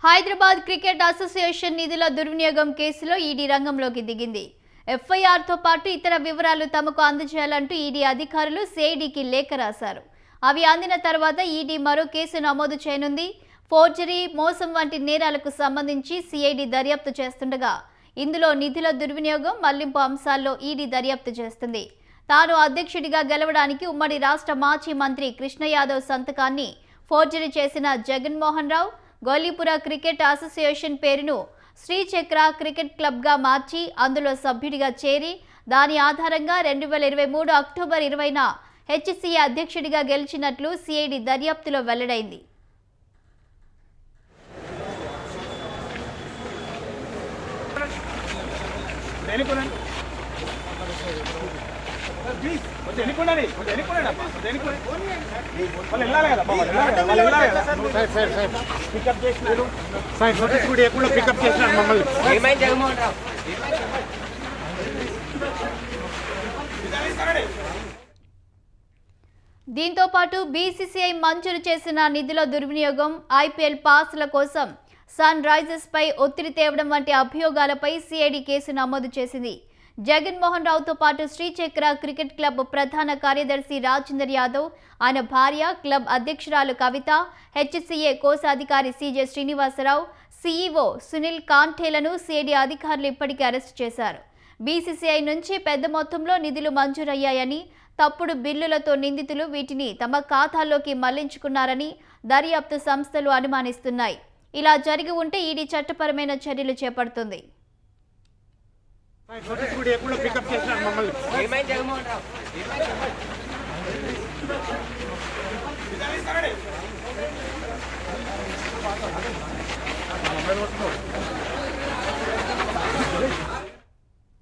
Hyderabad cricket association నిధుల దుర్వినియోగం కేసులో ఈడీ రంగంలోకి దిగింది. ఎఫ్ఐఆర్తో పాటు ఇతర వివరాలు తమకు అందజేయాలంటూ ఈడీ అధికారులు సిఐడికి లేఖ రాశారు. అవి అందిన తర్వాత ఈడీ మరో కేసు నమోదు చేయనుంది. ఫోర్జరీ, మోసం వంటి నేరాలకు సంబంధించి సిఐడి దర్యాప్తు చేస్తుండగా ఇందులో నిధుల దుర్వినియోగం, మళ్లింపు అంశాల్లో ఈడీ దర్యాప్తు చేస్తుంది. తాను అధ్యక్షుడిగా గెలవడానికి ఉమ్మడి రాష్ట్ర మాజీ మంత్రి కృష్ణ యాదవ్ సంతకాన్ని ఫోర్జరీ చేసిన జగన్మోహన్ రావు గోలీపుర క్రికెట్ అసోసియేషన్ పేరును శ్రీచక్ర క్రికెట్ క్లబ్గా మార్చి అందులో సభ్యుడిగా చేరి దాని ఆధారంగా 2023 అక్టోబర్ 20న హెచ్సిఏ అధ్యక్షుడిగా గెలిచినట్లు సిఐడి దర్యాప్తులో వెల్లడైంది. దీంతో పాటు బీసీసీఐ మంజూరు చేసిన నిధుల దుర్వినియోగం, ఐపీఎల్ పాస్ల కోసం సన్ రైజర్స్ పై ఒత్తిడి తేవడం వంటి అభియోగాలపై సిఐడి కేసు నమోదు చేసింది. జగన్మోహన్ రావుతో పాటు శ్రీచక్ర క్రికెట్ క్లబ్ ప్రధాన కార్యదర్శి రాజేందర్ యాదవ్, ఆయన భార్య, క్లబ్ అధ్యక్షురాలు కవిత, హెచ్సిఏ కోశాధికారి CJ Srinivasarao, CEO Sunil కాంఠేలను CID అధికారులు ఇప్పటికే అరెస్టు చేశారు. బీసీసీఐ నుంచి పెద్ద మొత్తంలో నిధులు మంజూరయ్యాయని, తప్పుడు బిల్లులతో నిందితులు వీటిని తమ ఖాతాల్లోకి మళ్లించుకున్నారని దర్యాప్తు సంస్థలు అనుమానిస్తున్నాయి. ఇలా జరిగి ఉంటే ఈడీ చట్టపరమైన చర్యలు చేపడుతుంది.